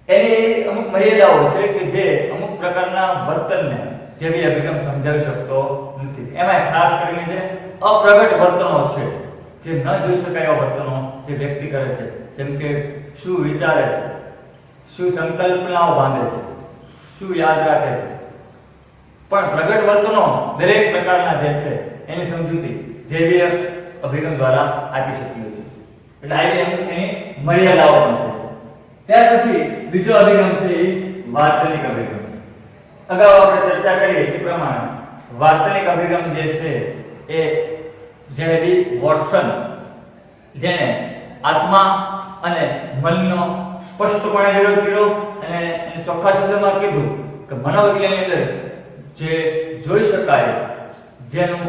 એની અમુક મર્યાદાઓ છે કે જે અમુક પ્રકારના વર્તનને જેવી અભિગમ સમજાવી શકતો નથી. એમાં ખાસ કરીને જે અપ્રગટ વર્તનો છે, જે ન જોઈ શકાય એવા વર્તનો જે વ્યક્તિ કરે છે, જેમ કે શું વિચારે છે, શું સંકલ્પનાઓ બાંધે છે, શું યાદ રાખે છે. પણ પ્રગટ વર્તનો દરેક પ્રકારના જે છે એની સમજૂતી જૈવિક અભિગમ દ્વારા આપી શકીએ છીએ. એટલે આવી એની મર્યાદાઓ પણ છે. ત્યાર પછી બીજો અભિગમ છે એ વાર્તનિક અભિગમ. અગાઉ આપણે ચર્ચા કરી એ પ્રમાણે વાર્તનિક અભિગમ જે છે એ જેરી વોટસન, જેને આત્મા અને મનનો સ્પષ્ટપણે વિરોધ કર્યો અને ચોખ્ખા શબ્દમાં કીધું કે મનોવિજ્ઞાનની અંદર જે જોઈ શકાય, જેનું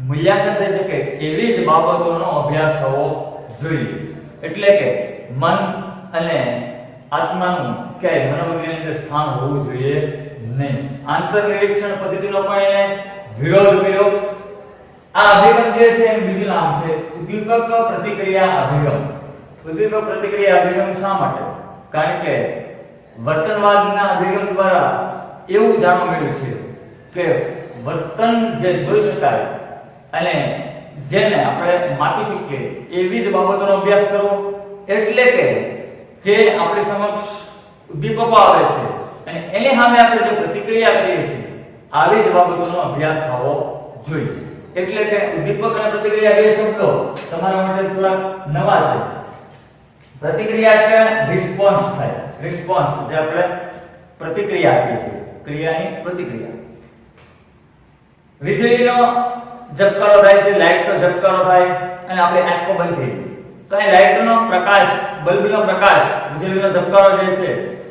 મૂલ્યાંકન થઈ શકે એવી જ બાબતોનો અભ્યાસ થવો જોઈએ. એટલે કે મન અને આત્માનું ક્યાંય મનોવિજ્ઞાનની અંદર સ્થાન હોવું જોઈએ નહીં. આંતરનિરીક્ષણ પદ્ધતિનો પણ એને વિરોધ કર્યો. આ અભિગમ જે છે એનું બીજું નામ છે ઉદ્દીપક પ્રતિક્રિયા અભિગમ. ઉદ્દીપક પ્રતિક્રિયા અભિગમ શા માટે? કારણ કે વર્તનવાદના અભિગમ દ્વારા એવું જાણવા મળ્યું છે કે વર્તન જે જોઈ શકાય અને જેને આપણે માપી શકીએ એવી જ બાબતોનો અભ્યાસ કરવો. એટલે કે જે આપણી સમક્ષ ઉદ્દીપકો આવે છે અને એની સામે આપણે જે પ્રતિક્રિયા કરીએ છીએ આવી જ બાબતોનો અભ્યાસ થવો જોઈએ. એટલે કે ઉદ્દીપક અને પ્રતિક્રિયા બે શબ્દો તમારા માટે થોડા નવા છે. પ્રતિક્રિયા એટલે રિસ્પોન્સ થાય. રિસ્પોન્સ જે આપણે પ્રતિક્રિયા આપીએ છીએ, ક્રિયાની પ્રતિક્રિયા. વીજળીનો ઝબકારો થાય છે, લાઇટનો ઝબકારો થાય અને આપણે આંખો બંધ થઈ ગઈ તો એ લાઇટનો પ્રકાશ, બલ્બનો પ્રકાશ, વીજળીનો ઝબકારો જે છે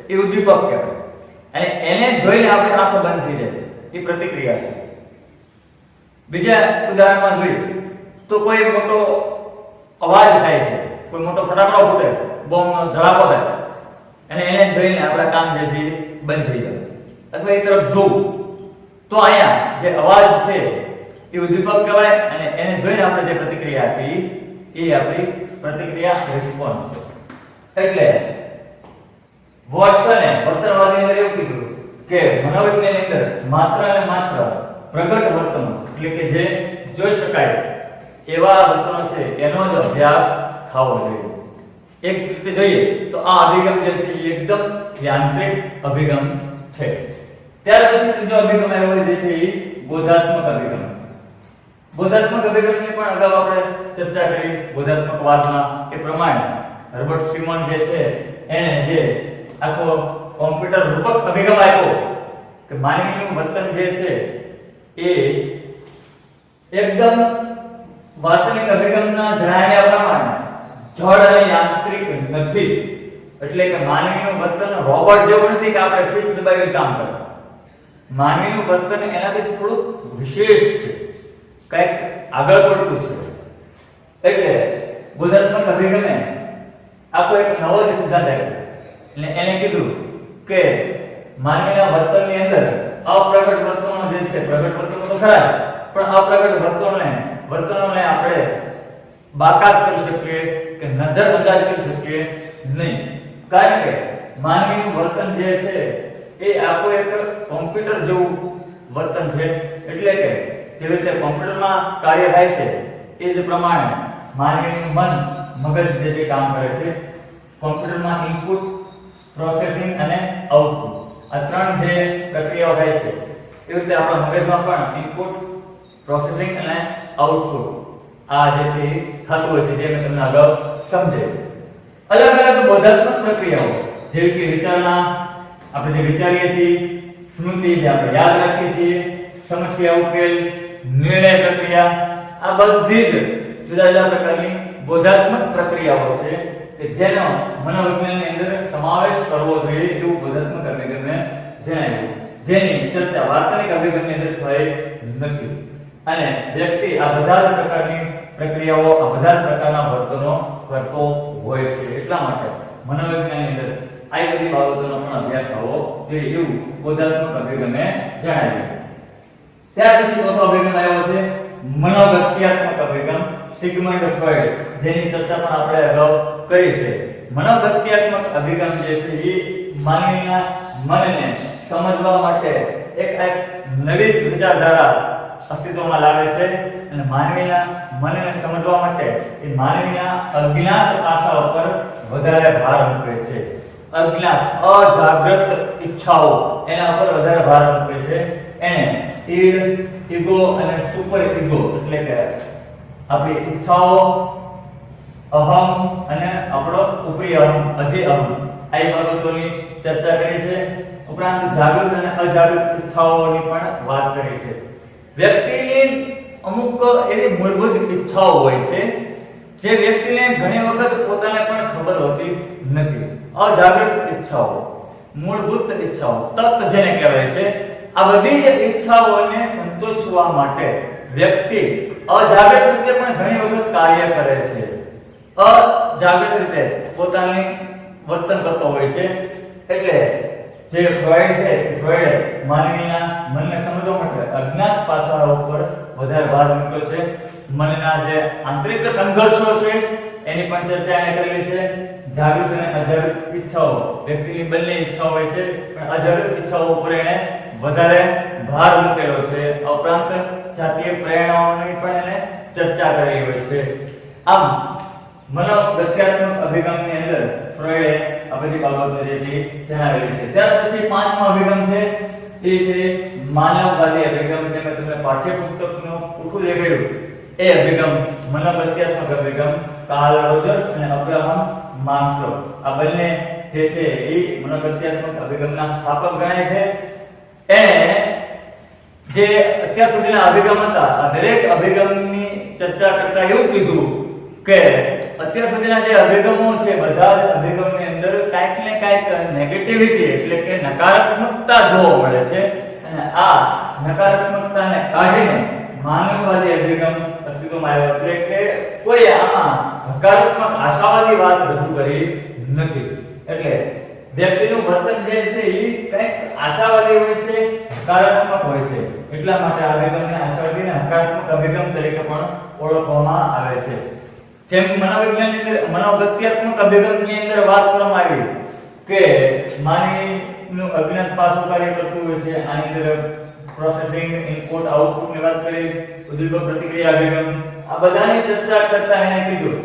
એ ઉદ્દીપક કહેવાય અને એને જોઈને આપણે આંખો બંધ થઈ જાય એ પ્રતિક્રિયા છે. બીજા ઉદાહરણમાં જોઈએ તો કોઈ મોટો અવાજ થાય છે, કોઈ મોટો ફટાકડો ફૂટે, બોમ્બનો ધડાકો થાય અને એને જોઈને આપણા કાન જે છે બંધ થઈ જાય અથવા એ તરફ જોવું તો અહીંયા જે અવાજ છે એ ઉદ્દીપક કહેવાય અને એને જોઈને આપણે જે પ્રતિક્રિયા આપી એ આપણી પ્રતિક્રિયા રિસ્પોન્સ છે. એટલે વોટસને વર્તનવાદની અંદર એવું કીધું કે મનોવિજ્ઞાનની અંદર માત્ર અને માત્ર પ્રગટ વર્તનો એટલે કે જે જોઈ શકાય એવા વર્તનો છે એનો જ અભ્યાસ થવો જોઈએ. એક રીતે જોઈએ તો આ અભિગમ જે છે એ એકદમ યાંત્રિક અભિગમ છે. ત્યાર પછી ત્રીજો અભિગમ આવ્યો જે છે એ બોધાત્મક અભિગમ. બોધાત્મક અભિગમની પણ અગાઉ આપણે ચર્ચા કરી. બોધાત્મકવાદમાં એ પ્રમાણે હર્બર્ટ સ્પીમન જે છે એને જે આખો કોમ્પ્યુટર રૂપક અભિગમ આપ્યો કે માનવીનું વર્તન જે છે એ એકદમ વાસ્તવિક અભિગમના જણાવ્યા પ્રમાણે જડ અને યાંત્રિક નથી. એટલે કે માનવીનું વર્તન રોબોટ જેવું નથી કે આપણે સ્વિચ દબાવીને કામ કરે. માનવીનું વર્તન એનાથી થોડું વિશેષ છે, કંઈક આગળ પડતું છે. એટલે બોધાત્મક અભિગમે આખો એક નવો જ સિદ્ધાંત આપ્યો એટલે એને કીધું કે માનવીના વર્તનની અંદર અપ્રગટ વર્તનો જે છે, પ્રગટ વર્તનો તો ખરા પણ અપ્રગટ વર્તનોને આપણે બાકાત કરી શકીએ કે નજરઅંદાજ કરી શકીએ નહીં. કારણ કે માનવીનું વર્તન જે છે એ આખો એક કોમ્પ્યુટર જેવું વર્તન છે. એટલે કે જેવી રીતે કોમ્પ્યુટરમાં કાર્ય થાય છે એ જ પ્રમાણે માનવીનું મગજ જે કામ કરે છે. કોમ્પ્યુટરમાં ઇનપુટ, પ્રોસેસિંગ અને આઉટપુટ આ ત્રણ જે પ્રક્રિયાઓ થાય છે એવી રીતે આપણા મગજમાં પણ ઇનપુટ, પ્રોસેસિંગ અને આઉટપુટ આ જે છે થતું હોય છે, જે મેં તમને અગાઉ સમજાવ્યું. અલગ અલગ બોધાત્મક પ્રક્રિયાઓ જેવી કે વિચારણા, આપણે જે વિચારીએ છીએ, સ્મૃતિ જે આપણે યાદ રાખીએ છીએ, સમસ્યા ઉકેલ, નિર્ણય પ્રક્રિયા આ બધી જ જુદા જુદા પ્રકારની બોધાત્મક પ્રક્રિયાઓ છે કે જેનો મનોવિજ્ઞાનની અંદર સમાવેશ કરવો જોઈએ એવું બોધાત્મક અભિગમે જણાવ્યું, જેની ચર્ચા વાસ્તવિક અભિગમની અંદર થઈ નથી. અને વ્યક્તિ આ બધા જ પ્રકારની પ્રક્રિયાઓ, આ બધા જ પ્રકારના વર્તનો કરતો હોય છે. એટલા માટે મનોવિજ્ઞાનની અંદર આ બધી બાબતોનો પણ અભ્યાસ થવો જોઈએ એવું બોધાત્મક અભિગમે જણાવ્યું. ત્યાર પછી ચોથો અભિગમ આવ્યો છે મનોગત્યાત્મક અભિગમ, સિગમન્ડ ફ્રોઈડ, જેની ચર્ચા પણ આપણે અગાઉ કરી છે. મનોગત્યાત્મક અભિગમ જે છે એ માનવીના મનને સમજવા માટે એક નવી વિચારધારા અસ્તિત્વમાં લાવે છે અને માનવીના મનને સમજવા માટે એ માનવીના અજ્ઞાત પાસાઓ પર વધારે ભાર મૂકે છે. અજ્ઞાત, અજાગૃત ઈચ્છાઓ એના પર વધારે ભાર મૂકે છે. એને ઈડ, ઈગો અને સુપર ઈગો એટલે કે આપણી ઈચ્છાઓ, અહમ અને આપણો ઉપરી અહમ, અધિ અહમ આ બાબતોની ચર્ચા કરી છે. ઉપરાંત જાગૃત અને અજાગૃત ઈચ્છાઓની પણ વાત કરી છે. વ્યક્તિની અમુક એવી મૂળભૂત ઈચ્છાઓ હોય છે જે વ્યક્તિને ઘણી વખત પોતાને પણ ખબર હોતી નથી. અજાગૃત ઈચ્છાઓ, મૂળભૂત ઈચ્છાઓ, તત્વ જેને કહેવાય છે, આ બધી જ ઈચ્છાઓને સંતોષવા માટે વ્યક્તિ અજાગૃત રીતે પણ ઘણી વખત કાર્ય કરે છે. અજાગૃત રીતે પોતાની વર્તન કરતો હોય છે. એટલે જે ફ્રોઈડ છે, ફ્રોઈડે માનવીના મનને સમજવા માટે અજ્ઞાત પાસાઓ પર વધારે ભાર મૂક્યો છે. મનના જે આંતરિક સંઘર્ષો છે એની પણ ચર્ચા એને કરેલી છે. જાગૃત અને અજાગૃત ઈચ્છાઓ, વ્યક્તિની બંને ઈચ્છાઓ હોય છે પણ અજાગૃત ઈચ્છાઓ ઉપર એને વધારે ભાર મૂકેલો છે. ઉપરાંત જાતીય પ્રેરણાઓની પણ એને ચર્ચા કરેલી હોય છે. આમ મનોગત્યાત્મક અભિગમની અંદર ફ્રોઈડે આ બધી બાબતો જે છે જણાવેલી છે। ત્યાર પછી પાંચમો અભિગમ છે એ છે માનવવાદી અભિગમ, જે મેં તમને પાઠ્યપુસ્તકનું પૂઠું દેખાડ્યું એ અભિગમ મનોગત્યાત્મક અભિગમ કાર્લ રોજર્સ અને અબ્રાહમ માસ્લો આ બંને જે છે એ મનોગત્યાત્મક અભિગમના સ્થાપક ગણાય છે। એને જે અત્યાર સુધીના અભિગમ હતા આ દરેક અભિગમની ચર્ચા કરતા એવું કીધું કે અત્યાર સુધીના જે અભિગમો છે બધા જ અભિગમની અંદર કાંઈક ને કાંઈક નેગેટિવિટી એટલે કે નકારાત્મકતા જોવા મળે છે અને આ નકારાત્મકતાને કાઢીને માનવવાદી અભિગમ અસ્તિત્વમાં આવ્યો એટલે કે કોઈ આમાં હકારાત્મક આશાવાદી વાત રજૂ કરી નથી। એટલે વ્યક્તિનું વર્તન જે છે એ કંઈક આશાવાદી હોય છે, હકારાત્મક હોય છે, એટલા માટે આ અભિગમને આશાવાદી અને હકારાત્મક અભિગમ તરીકે પણ ઓળખવામાં આવે છે। જેમ મનોગત્યાત્મક અભિગમની અંદર વાત કરવામાં આવી કે માનવીનું અજ્ઞાત પાસું કાર્ય કરતું હોય છે, આની અંદર પ્રોસેસિંગ, ઇનપુટ, આઉટપુટ ની વાત કરી, ઉદ્દીપક પ્રતિક્રિયા અભિગમ, આ બધાની ચર્ચા કરતા એને કીધું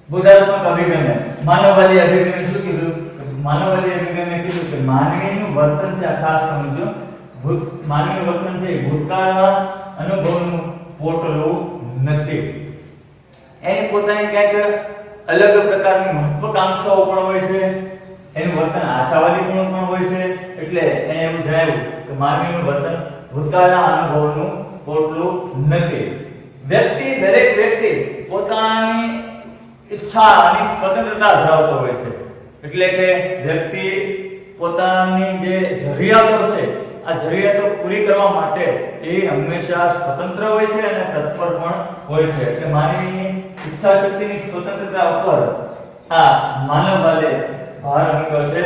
બોધાત્મક અભિગમે માનવવાદી અભિગમે શું કીધું? માનવવાદી અભિગમે કીધું કે માનવીનું વર્તન છે, આ ખાસ સમજો, માનવીનું વર્તન છે ભૂતકાળના અનુભવનું પોટલું નથી। એની પોતાની કંઈક અલગ પ્રકારની મહત્વાકાંક્ષાઓ પણ હોય છે, એનું વર્તન આશાવાદી પણ હોય છે। એટલે એને એવું જણાવ્યું કે માનવીનું વર્તન ભૂતકાળના અનુભવનું પોટલું નથી। દરેક વ્યક્તિ પોતાની ઈચ્છા અને સ્વતંત્રતા ધરાવતો હોય છે, એટલે કે વ્યક્તિ પોતાની જે જરૂરિયાતો છે આ જરૂરિયાતો પૂરી કરવા માટે એ હંમેશા સ્વતંત્ર હોય છે અને તત્પર પણ હોય છે। એટલે માનવીની ઈચ્છા શક્તિની સ્વતંત્રતા ઉપર આ માનવવાદે ભાર મૂક્યો છે।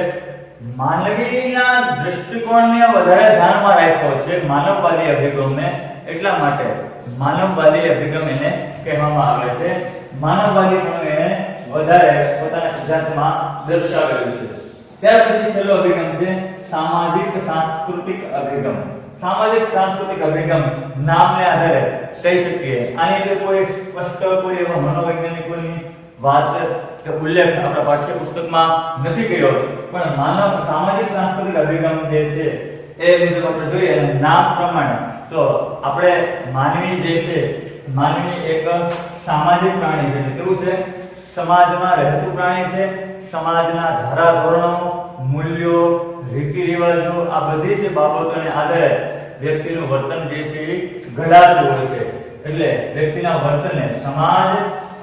માનવીના દૃષ્ટિકોણને વધારે ધ્યાનમાં રાખ્યો છે માનવવાદી અભિગમને, એટલા માટે માનવવાદી અભિગમ એને કહેવામાં આવે છે। માનવવાદી પણ એને વધારે પોતાના સિદ્ધાંતમાં દર્શાવેલું છે। ત્યાર પછી છેલ્લો અભિગમ છે સામાજિક સાંસ્કૃતિક અભિગમ। સામાજિક સાંસ્કૃતિક અભિગમ નામને આધારે કહી શકીએ, આની અંદર કોઈ સ્પષ્ટ કોઈ એવા મનોવૈજ્ઞાનિકોની વાત કે ઉલ્લેખ આપણા પાઠ્યપુસ્તકમાં નથી કર્યો, પણ માનવ સામાજિક સાંસ્કૃતિક અભિગમ જે છે એ મુજબ આપણે જોઈએ અને નામ પ્રમાણે તો આપણે માનવી જે છે, માનવી એક સામાજિક પ્રાણી છે। કેવું છે? સમાજમાં રહેતું પ્રાણી છે। સમાજના ધારા ધોરણો, મૂલ્યો, રીતિ રિવાજો આ બધી જ બાબતોને આધારે વ્યક્તિનું વર્તન જે છે એ ઘડાતું હોય છે। એટલે વ્યક્તિના વર્તનને સમાજ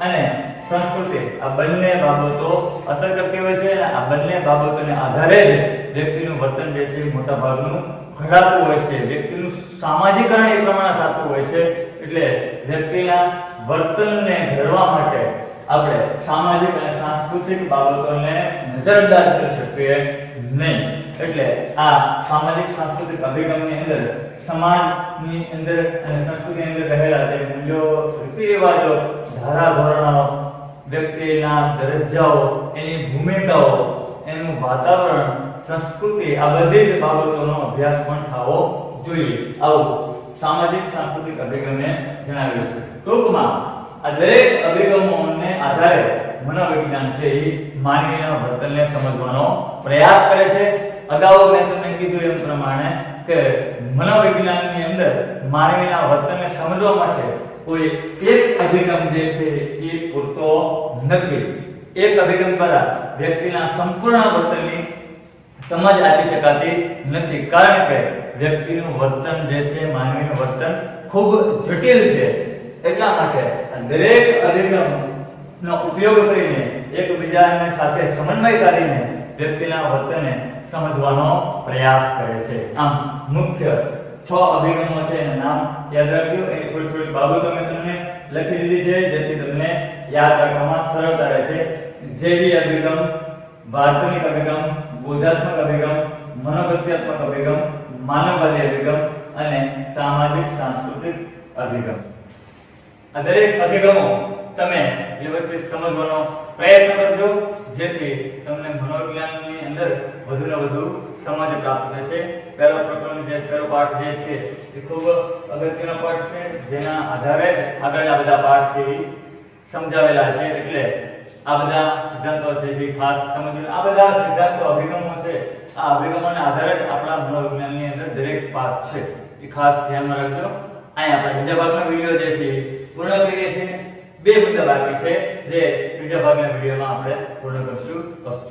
અને સંસ્કૃતિ આ બંને બાબતો અસર કરતી હોય છે અને આ બંને બાબતોને આધારે જ વ્યક્તિનું વર્તન જે છે મોટા ભાગનું ઘડાતું હોય છે। વ્યક્તિનું સામાજિકરણ એ પ્રમાણે થતું હોય છે। એટલે વ્યક્તિના વર્તનને ઘડવા માટે આપણે સામાજિક અને સાંસ્કૃતિક બાબતોને નજરઅંદાજ કરી શકીએ નહીં। એટલે આ સામાજિક સાંસ્કૃતિક અભિગમની અંદર સમાજની અંદર અને સંસ્કૃતિની અંદર રહેલા જે મૂલ્યો, રીતિ રિવાજો, ધારા ધોરણો, વ્યક્તિના દરજ્જાઓ, એની ભૂમિકાઓ, એનું વાતાવરણ, સંસ્કૃતિ આ બધી જ બાબતોનો અભ્યાસ પણ થવો જોઈએ, આવું સામાજિક સાંસ્કૃતિક અભિગમે જણાવેલું છે। ટૂંકમાં આ દરેક અભિગમોને આધારે મનોવિજ્ઞાન છે એ માનવીના વર્તનને સમજવાનો પ્રયાસ કરે છે। અગાઉ મેં તમને કીધું એમ પ્રમાણે કે મનોવિજ્ઞાનની અંદર માનવીના વર્તનને સમજવા માટે કોઈ એક અભિગમ જે છે એ પૂરતો નથી। એક અભિગમ દ્વારા વ્યક્તિના સંપૂર્ણ વર્તનની સમજ આપી શકાતી નથી, કારણ કે વ્યક્તિનું વર્તન જે છે, માનવીનું વર્તન ખૂબ જટિલ છે। એટલા માટે દરેક અભિગમનો ઉપયોગ કરીને એકબીજાને સાથે સમન્વય સાધીને વ્યક્તિના વર્તનને સમજવાનો પ્રયાસ કરે છે। આમ મુખ્ય 6 અભિગમો છે, એના નામ યાદ રાખજો। એની થોડી બાબતો મેં તમને લખી દીધી છે જેથી તમને યાદ રાખવામાં સરળતા રહેશે। જેવી અભિગમ, વાર્તનિક અભિગમ, બોધાત્મક અભિગમ, મનોગત્યાત્મક અભિગમ, માનવવાદી અભિગમ અને સામાજિક સાંસ્કૃતિક અભિગમ। આ દરેક અભિગમો તમે વ્યવસ્થિત સમજવાનો પ્રયત્ન કરજો, જેથી તમને મનોવિજ્ઞાનની અંદર વધુને વધુ સમજ પ્રાપ્ત થશે। પહેલો પાઠ જે છે એ ખૂબ અગત્યનો પાઠ છે, જેના આધારે આગળના બધા પાઠ છે એ સમજાવેલા છે। એટલે આ બધા સિદ્ધાંતો છે જે ખાસ સમજવું. આ બધા સિદ્ધાંતો અભિગમો છે. આ અભિગમોના આધારે જ આપણા મનોવિજ્ઞાનની અંદર દરેક પાઠ છે એ ખાસ ધ્યાનમાં રાખજો. અહીંયા આપણે બીજા ભાગનો વિડિયો જે છે પૂર્ણ કરીએ છીએ. બે મુદ્દા બાકી છે જે ત્રીજા ભાગના વિડિયોમાં આપણે પૂર્ણ કરશું. અસ્તુ.